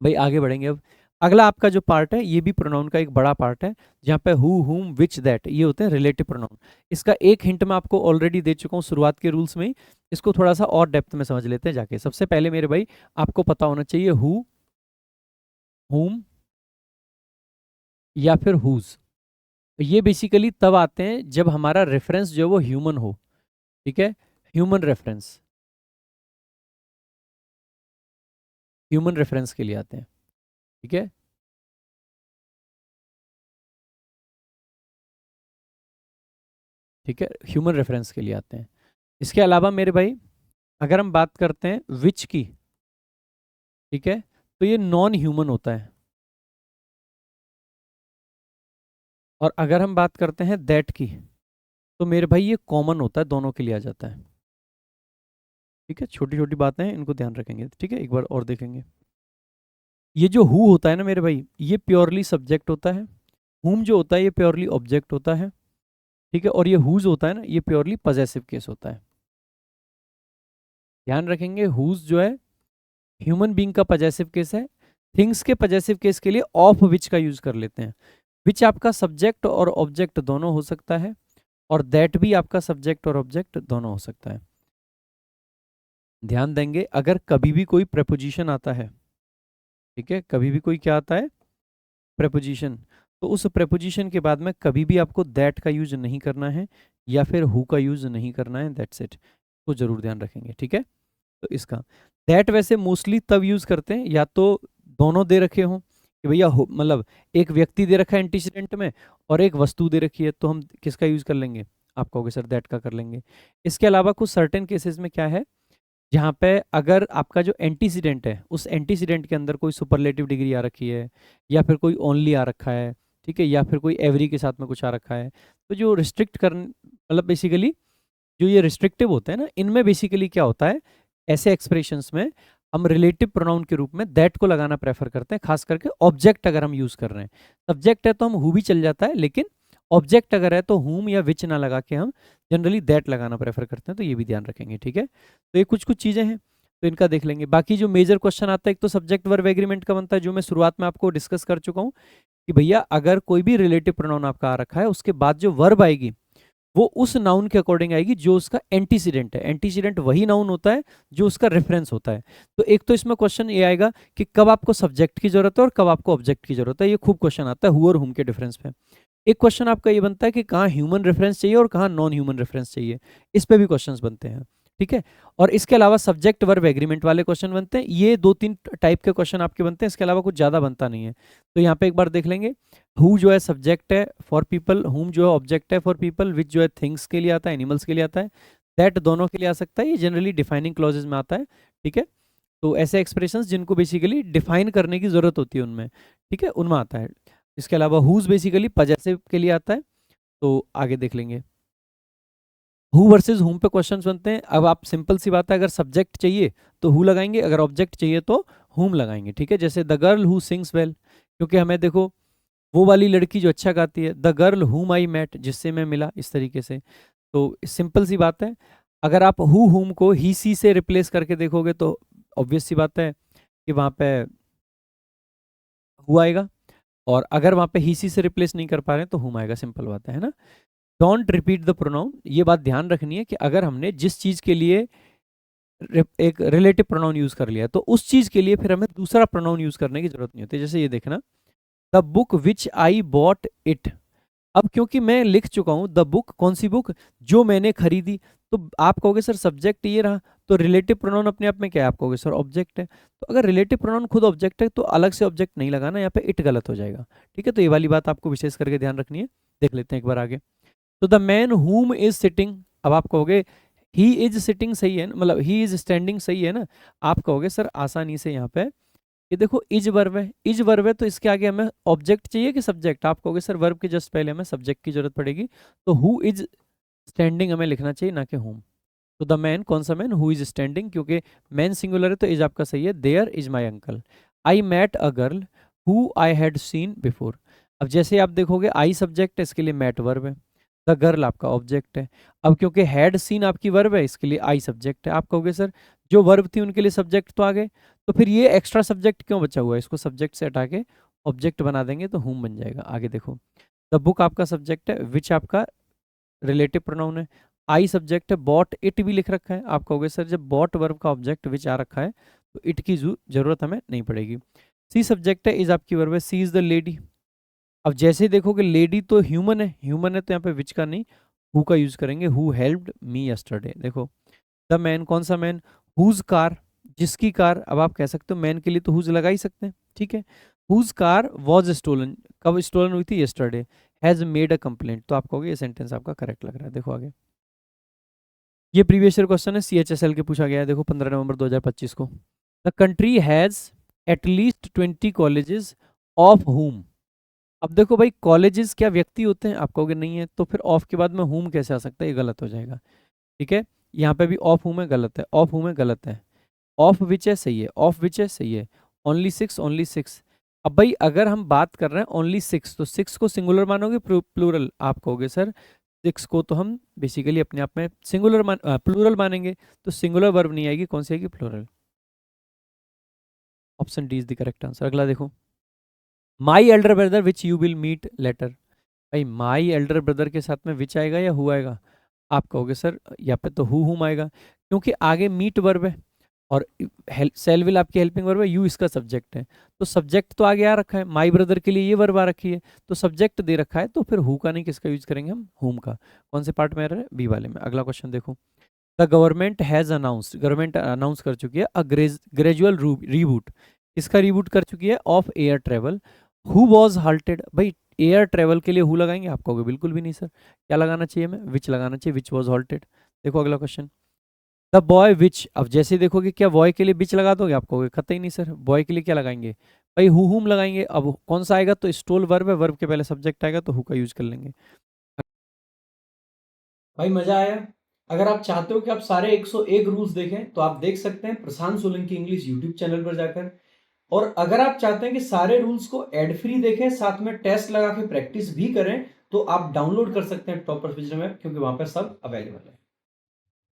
भाई आगे बढ़ेंगे अब। अगला आपका जो पार्ट है ये भी प्रोनाउन का एक बड़ा पार्ट है, जहाँ पे हु, हुम, विच, दैट ये होते हैं रिलेटिव प्रोनाउन। इसका एक हिंट मैं आपको ऑलरेडी दे चुका हूँ शुरुआत के रूल्स में ही। इसको थोड़ा सा और डेप्थ में समझ लेते हैं जाके। सबसे पहले मेरे भाई आपको पता होना चाहिए हु, हुम या फिर हुज। ये बेसिकली तब आते हैं जब हमारा रेफरेंस जो है वो ह्यूमन हो। ठीक है, ह्यूमन रेफरेंस, ह्यूमन रेफरेंस के लिए आते हैं। ठीक है, ठीक है, ह्यूमन रेफरेंस के लिए आते हैं। इसके अलावा मेरे भाई अगर हम बात करते हैं विच की, ठीक है, तो ये नॉन ह्यूमन होता है। और अगर हम बात करते हैं दैट की, तो मेरे भाई ये कॉमन होता है, दोनों के लिए आ जाता है। ठीक है, छोटी छोटी बातें हैं, इनको ध्यान रखेंगे। ठीक है, एक बार और देखेंगे। ये जो हु होता है ना मेरे भाई, ये प्योरली सब्जेक्ट होता है। हुम जो होता है ये प्योरली ऑब्जेक्ट होता है। ठीक है, और ये हुज होता है ना, ये प्योरली पजेसिव केस होता है। ध्यान रखेंगे, हुज जो है ह्यूमन बीइंग का पजेसिव केस है। थिंग्स के पजेसिव केस के लिए ऑफ विच का यूज कर लेते हैं। विच आपका सब्जेक्ट और ऑब्जेक्ट दोनों हो सकता है, और दैट भी आपका सब्जेक्ट और ऑब्जेक्ट दोनों हो सकता है। ध्यान देंगे, अगर कभी भी कोई प्रपोजिशन आता है, ठीक है, कभी भी कोई क्या आता है, प्रपोजिशन, तो उस प्रपोजिशन के बाद में कभी भी आपको दैट का यूज नहीं करना है या फिर हु का यूज नहीं करना है। दैट्स इट, तो जरूर ध्यान रखेंगे। ठीक है, तो इसका दैट वैसे मोस्टली तब यूज करते हैं या तो दोनों दे रखे हों कि भैया मतलब एक व्यक्ति दे रखा है एंटीसीडेंट में और एक वस्तु दे रखी है, तो हम किसका यूज कर लेंगे, आप कहोगे सर दैट का कर लेंगे। इसके अलावा कुछ सर्टेन केसेस में क्या है, जहाँ पे अगर आपका जो एंटीसीडेंट है उस एंटीसीडेंट के अंदर कोई सुपरलेटिव डिग्री आ रखी है या फिर कोई ओनली आ रखा है, ठीक है, या फिर कोई एवरी के साथ में कुछ आ रखा है, तो जो रिस्ट्रिक्ट कर मतलब बेसिकली जो ये रिस्ट्रिक्टिव होते हैं ना, इनमें बेसिकली क्या होता है, ऐसे एक्सप्रेशंस में हम रिलेटिव प्रोनाउन के रूप में दैट को लगाना प्रेफर करते हैं, खास करके ऑब्जेक्ट अगर हम यूज कर रहे हैं। सब्जेक्ट है तो हम हु भी चल जाता है, लेकिन ऑब्जेक्ट अगर है तो हुम या विच ना लगा के हम जनरली दैट लगाना प्रेफर करते हैं, तो ये भी ध्यान रखेंगे। ठीक है, तो ये कुछ कुछ चीजें हैं, तो इनका देख लेंगे। बाकी जो मेजर क्वेश्चन आता है, एक तो सब्जेक्ट वर्ब एग्रीमेंट का बनता है, जो मैं शुरुआत में आपको डिस्कस कर चुका हूँ कि भैया अगर कोई भी रिलेटिव प्रोनाउन आपका आ रखा है, उसके बाद जो वर्ब आएगी वो उस नाउन के अकॉर्डिंग आएगी जो उसका एंटीसीडेंट है। एंटीसीडेंट वही नाउन होता है जो उसका रेफरेंस होता है। तो एक तो इसमें क्वेश्चन ये आएगा कि कब आपको सब्जेक्ट की जरूरत है और कब आपको ऑब्जेक्ट की जरूरत है। ये खूब क्वेश्चन आता है हु और हुम के डिफरेंस पे। एक क्वेश्चन आपका ये बनता है कि कहाँ ह्यूमन रेफरेंस चाहिए और कहाँ नॉन ह्यूमन रेफरेंस चाहिए, इस पे भी क्वेश्चंस बनते हैं। ठीक है, और इसके अलावा सब्जेक्ट वर्ब एग्रीमेंट वाले क्वेश्चन बनते हैं। ये दो तीन टाइप के क्वेश्चन आपके बनते हैं, इसके अलावा कुछ ज्यादा बनता नहीं है। तो यहाँ पे एक बार देख लेंगे, हु जो है सब्जेक्ट है फॉर पीपल, हुम जो है ऑब्जेक्ट है फॉर पीपल, विच जो है थिंग्स के लिए आता है, एनिमल्स के लिए आता है, दैट दोनों के लिए आ सकता है। ये जनरली डिफाइनिंग क्लॉजेज में आता है। ठीक है, तो ऐसे एक्सप्रेशंस जिनको बेसिकली डिफाइन करने की जरूरत होती है उनमें, ठीक है, उनमें आता है। इसके अलावा हुज बेसिकली पजेसिव के लिए आता है। तो आगे देख लेंगे, हु वर्सेस हुम पे क्वेश्चंस बनते हैं। अब आप सिंपल सी बात है, अगर सब्जेक्ट चाहिए तो हु लगाएंगे, अगर ऑब्जेक्ट चाहिए तो हुम लगाएंगे। ठीक है, जैसे the girl who sings well, क्योंकि हमें देखो वो वाली लड़की जो अच्छा गाती है, द गर्ल हुम आई मेट, जिससे मैं मिला, इस तरीके से। तो सिंपल सी बात है, अगर आप हु हुम को ही सी से रिप्लेस करके देखोगे तो ऑब्वियस सी बात है कि वहां पे हु आएगा, और अगर वहां पे ही सी से रिप्लेस नहीं कर पा रहे हैं तो हुम आएगा। सिंपल बात है ना। डोंट रिपीट द प्रोनाउन, ये बात ध्यान रखनी है कि अगर हमने जिस चीज के लिए एक रिलेटिव प्रोनाउन यूज कर लिया तो उस चीज के लिए फिर हमें दूसरा प्रोनाउन यूज करने की जरूरत नहीं होती। जैसे ये देखना, the book which I bought it. अब क्योंकि मैं लिख चुका हूं द बुक, कौन सी बुक, जो मैंने खरीदी, तो आप कहोगे सर सब्जेक्ट ये रहा, तो रिलेटिव प्रोनाउन अपने आप में क्या है, आप कहोगे सर ऑब्जेक्ट है। तो अगर रिलेटिव प्रोनाउन खुद ऑब्जेक्ट है तो अलग से ऑब्जेक्ट नहीं लगाना, यहाँ पे इट गलत हो जाएगा। ठीक है, तो ये वाली बात आपको विशेष करके ध्यान रखनी है। देख लेते हैं एक बार आगे। तो द मैन हुम इज सिटिंग, अब आप कहोगे ही इज सिटिंग सही है ना, मतलब ही इज स्टैंडिंग सही है ना। आप कहोगे सर आसानी से यहाँ पे ये देखो इज वर्ब है, इज वर्ब है तो इसके आगे हमें ऑब्जेक्ट चाहिए कि सब्जेक्ट। आप कहोगे सर वर्ब के जस्ट पहले हमें सब्जेक्ट की जरूरत पड़ेगी, तो हु इज स्टैंडिंग हमें लिखना चाहिए, ना कि हुम। तो द मैन, कौन सा मैन, हु इज स्टैंडिंग, क्योंकि मैन सिंगुलर है तो इज आपका सही है। There is my uncle. I met a girl who I had seen before. अब जैसे आप देखोगे आई सब्जेक्ट है, इसके लिए मैट वर्ब है, द गर्ल आपका ऑब्जेक्ट है। अब क्योंकि हैड सीन आपकी वर्ब है, इसके लिए आई सब्जेक्ट है। आप कहोगे सर जो वर्ब थी उनके लिए सब्जेक्ट तो आ गए, तो फिर ये एक्स्ट्रा सब्जेक्ट क्यों बचा हुआ है, इसको सब्जेक्ट से हटा के ऑब्जेक्ट बना देंगे तो whom बन जाएगा। आगे देखो, द बुक आपका सब्जेक्ट है, विच आपका रिलेटिव प्रोनाउन है, आई सब्जेक्ट है, बॉट इट भी लिख रखा है। आप कहोगे सर जब बॉट वर्ब का ऑब्जेक्ट विच आ रखा है तो इट की जरूरत हमें नहीं पड़ेगी। सी सब्जेक्ट है, इज आपकी वर्ब है, सी इज द लेडी। अब जैसे ही देखोगे लेडी तो ह्यूमन है, ह्यूमन है तो यहाँ पे विच का नहीं हु का यूज करेंगे, हु हेल्प्ड मी यस्टरडे। देखो द मैन, कौन सा मैन, हुज कार, जिसकी कार। अब आप कह सकते हो मैन के लिए तो हुज लगा ही सकते हैं, ठीक है। हुज कार वॉज स्टोलन, कब स्टोलन हुई थी, yesterday. Has made a complaint, तो आप कहोगे ये सेंटेंस आपका करेक्ट लग रहा है। देखो आगे, ये प्रीवियस ईयर क्वेश्चन है, सीएचएसएल के पूछा गया है। देखो 15 नवंबर 2025 को, the country has at least 20 colleges of हुम। अब देखो भाई कॉलेजेस क्या व्यक्ति होते हैं, आप कहोगे नहीं है, तो फिर ऑफ के बाद में हुम कैसे आ सकता है, ये गलत हो जाएगा, ठीक है। यहाँ पे भी ऑफ हुम है, गलत है, ऑफ हुम है, गलत है, ऑफ विच है, सही है, ऑफ विच है, सही है, ओनली 6, ओनली 6। अब भाई अगर हम बात कर रहे हैं ओनली 6, तो 6 को सिंगुलर मानोगे प्लूरल, आप कहोगे सर 6 को तो हम बेसिकली अपने आप में सिंगुलर प्लूरल मानेंगे, तो सिंगुलर वर्ब नहीं आएगी, कौन सी आएगी, plural. Option D is the correct answer. अगला देखो, my elder brother which you will meet later. भाई माई एल्डर ब्रदर के साथ में विच आएगा या हु आएगा, आप कहोगे सर यहाँ पे तो हुम आएगा, क्योंकि आगे मीट वर्ब है और सेल विल आपकी हेल्पिंग वर्ब है, यू इसका सब्जेक्ट है, तो सब्जेक्ट तो आगे आ रखा है, माई ब्रदर के लिए ये वर्ब आ रखी है, तो सब्जेक्ट दे रखा है, तो फिर हु का नहीं किसका यूज करेंगे हम, हुम का। कौन से पार्ट में आ रहा है, बी वाले में। अगला क्वेश्चन देखो, the government has announced, government announce कर चुकी है अ ग्रेजुअल रीबूट, इसका रीबूट कर चुकी है, of air travel. Who was halted, भाई एयर ट्रेवल के लिए हु लगाएंगे, आप कहोगे बिल्कुल भी नहीं सर, क्या लगाना चाहिए हमें, विच लगाना चाहिए, विच वॉज हॉल्टेड। देखो अगला क्वेश्चन, द बॉय विच, अब जैसे देखोगे क्या बॉय के लिए विच लगा दोगे, आप कहोगे कतई नहीं सर, बॉय के लिए क्या लगाएंगे, भाई हुम लगाएंगे। अब कौन सा आएगा, तो स्टोल वर्ब है, वर्ब के पहले सब्जेक्ट आएगा तो हु का यूज कर लेंगे। भाई मजा आया। अगर आप चाहते हो कि आप सारे 101 रूल्स देखें तो आप देख सकते हैं प्रशांत सोलंकी इंग्लिश यूट्यूब चैनल पर जाकर। और अगर आप चाहते हैं कि सारे रूल्स को एड फ्री देखें, साथ में टेस्ट लगा के प्रैक्टिस भी करें, तो आप डाउनलोड कर सकते हैं टॉपर्स विजडम ऐप, क्योंकि वहां पर सब अवेलेबल है।